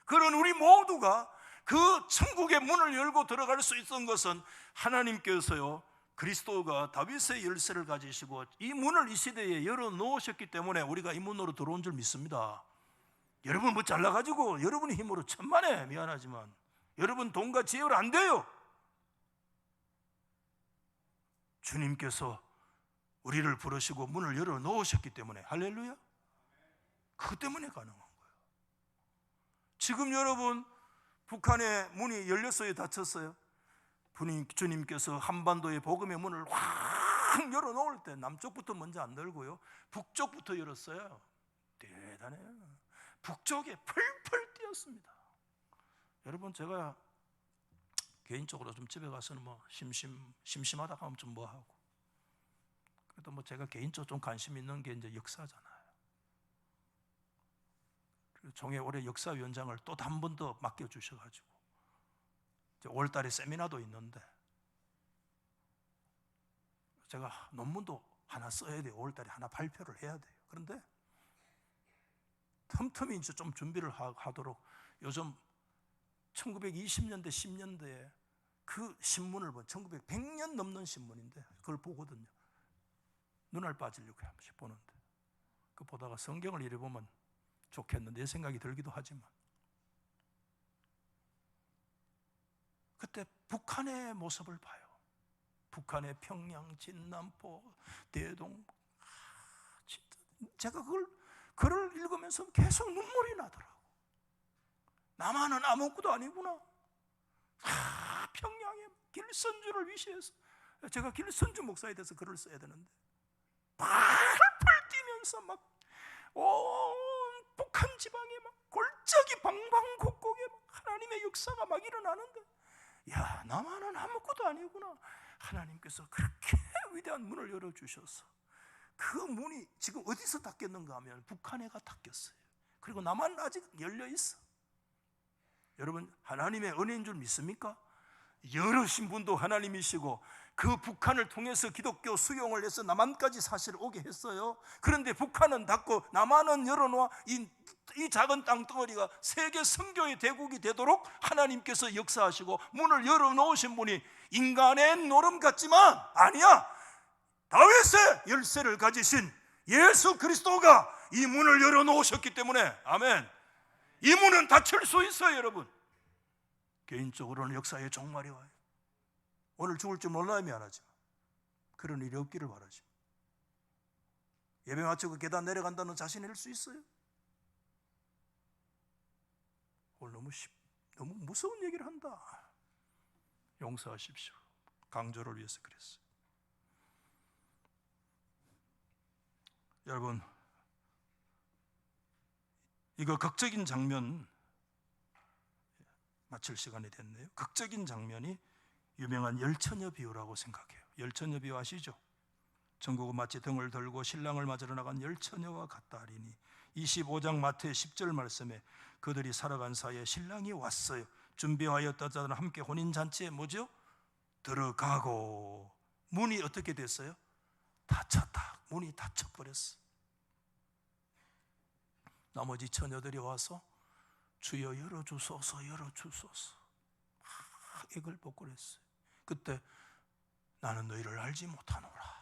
그런 우리 모두가 그 천국의 문을 열고 들어갈 수 있었던 것은 하나님께서요, 그리스도가 다윗의 열쇠를 가지시고 이 문을 이 시대에 열어놓으셨기 때문에 우리가 이 문으로 들어온 줄 믿습니다. 여러분 뭐 잘나가지고 여러분의 힘으로 천만에, 미안하지만 여러분 돈과 지혜로 안 돼요. 주님께서 우리를 부르시고 문을 열어놓으셨기 때문에, 할렐루야, 그 때문에 가능한 거예요. 지금 여러분, 북한의 문이 열렸어요, 닫혔어요? 주님께서 한반도의 복음의 문을 확 열어놓을 때 남쪽부터 먼저 안 열고요, 북쪽부터 열었어요. 대단해요. 북쪽에 펄펄 뛰었습니다. 여러분, 제가 개인적으로 좀 집에 가서는 뭐 심심하다 하면 좀 뭐 하고, 그래도 뭐 제가 개인적으로 좀 관심 있는 게 이제 역사잖아요. 종회 올해 역사위원장을 또 한 번 더 맡겨주셔가지고 5월달에 세미나도 있는데 제가 논문도 하나 써야 돼요. 5월달에 하나 발표를 해야 돼요. 그런데 틈틈이 이제 좀 준비를 하도록, 요즘 1920년대 10년대에 그 신문을 100년 넘는 신문인데 그걸 보거든요. 눈알 빠지려고 한 번씩 보는데 그 보다가 성경을 읽어보면 좋겠는데 생각이 들기도 하지만, 그때 북한의 모습을 봐요. 북한의 평양, 진남포, 대동. 진짜 제가 그걸 글을 읽으면서 계속 눈물이 나더라고. 남한은 아무것도 아니구나. 평양의 길선주를 위시해서, 제가 길선주 목사에 대해서 글을 써야 되는데 팔팔 뛰면서 막 온 북한 지방에 막 골짜기 방방곡곡에 막 하나님의 역사가 막 일어나는데, 야, 남한은 아무것도 아니구나. 하나님께서 그렇게 위대한 문을 열어주셔서 그 문이 지금 어디서 닫혔는가 하면 북한에가 닫혔어요. 그리고 남한은 아직 열려있어. 여러분, 하나님의 은혜인 줄 믿습니까? 열으신 분도 하나님이시고 그 북한을 통해서 기독교 수용을 해서 남한까지 사실 오게 했어요. 그런데 북한은 닫고 남한은 열어놓아 이 작은 땅덩어리가 세계 선교의 대국이 되도록 하나님께서 역사하시고 문을 열어놓으신 분이 인간의 노름 같지만 아니야. 다윗의 열쇠를 가지신 예수 그리스도가 이 문을 열어놓으셨기 때문에, 아멘, 이 문은 닫힐 수 있어요. 여러분, 개인적으로는 역사의 종말이 와요. 오늘 죽을 줄 몰라야 미안하지만 그런 일이 없기를 바라지. 예배 마치고 계단 내려간다는 자신일 수 있어요? 오늘 너무 무서운 얘기를 한다. 용서하십시오. 강조를 위해서 그랬어요. 여러분, 이거 극적인 장면, 마칠 시간이 됐네요. 극적인 장면이 유명한 열처녀 비유라고 생각해요. 열처녀 비유 아시죠? 전국은 마치 등을 들고 신랑을 맞으러 나간 열처녀와 같다 하리니, 25장 마태 10절 말씀에 그들이 살아간 사이에 신랑이 왔어요. 준비하였던 자들은 함께 혼인잔치에 뭐죠? 들어가고 문이 어떻게 됐어요? 닫혔다. 문이 닫혀버렸어. 나머지 처녀들이 와서 주여 열어주소서, 열어주소서 이걸 복걸했어요. 그때 나는 너희를 알지 못하노라.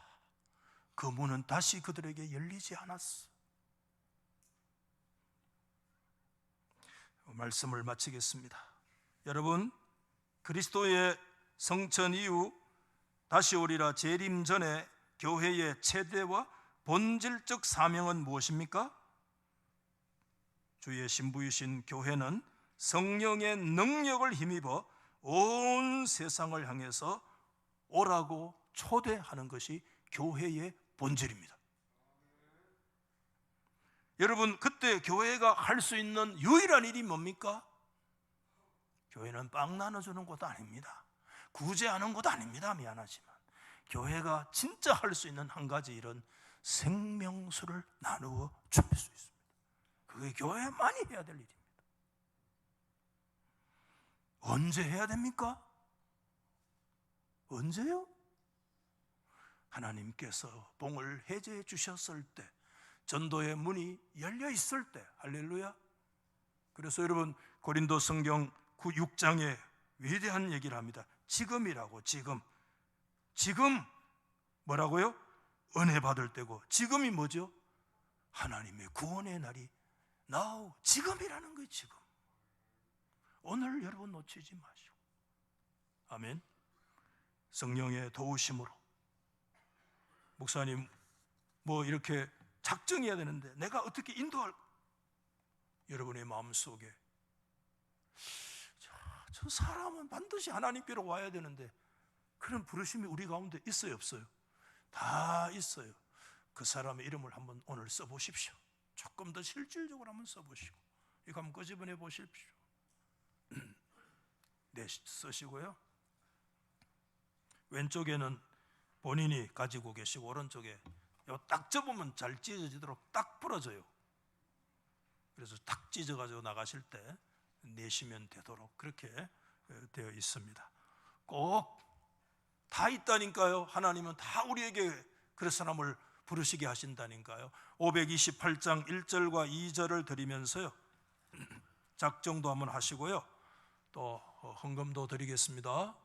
그 문은 다시 그들에게 열리지 않았어. 말씀을 마치겠습니다. 여러분, 그리스도의 성천 이후 다시 오리라 재림 전에 교회의 최대와 본질적 사명은 무엇입니까? 주의 신부이신 교회는 성령의 능력을 힘입어 온 세상을 향해서 오라고 초대하는 것이 교회의 본질입니다. 여러분, 그때 교회가 할 수 있는 유일한 일이 뭡니까? 교회는 빵 나눠주는 곳 아닙니다. 구제하는 곳 아닙니다. 미안하지만 교회가 진짜 할 수 있는 한 가지 일은 생명수를 나누어 줄 수 있습니다. 그게 교회만이 해야 될 일입니다. 언제 해야 됩니까? 언제요? 하나님께서 봉을 해제해 주셨을 때, 전도의 문이 열려 있을 때. 할렐루야. 그래서 여러분, 고린도 성경 6장에 위대한 얘기를 합니다. 지금이라고. 지금 뭐라고요? 은혜 받을 때고, 지금이 뭐죠? 하나님의 구원의 날이 now, 지금이라는 거예요. 지금. 오늘 여러분 놓치지 마시고. 아멘. 성령의 도우심으로, 목사님 뭐 이렇게 작정해야 되는데 내가 어떻게 인도할, 여러분의 마음속에 저 사람은 반드시 하나님께로 와야 되는데 그런 부르심이 우리 가운데 있어요, 없어요? 다 있어요. 그 사람의 이름을 한번 오늘 써보십시오. 조금 더 실질적으로 한번 써보시고, 이거 한번 끄집어내 보십시오. 네, 쓰시고요. 왼쪽에는 본인이 가지고 계시고, 오른쪽에 딱 접으면 잘 찢어지도록 딱 부러져요. 그래서 딱 찢어가지고 나가실 때 내시면 되도록 그렇게 되어 있습니다. 꼭 다 있다니까요. 하나님은 다 우리에게 그런 사람을 부르시게 하신다니까요. 528장 1절과 2절을 드리면서요, 작정도 한번 하시고요, 또 헌금도 드리겠습니다.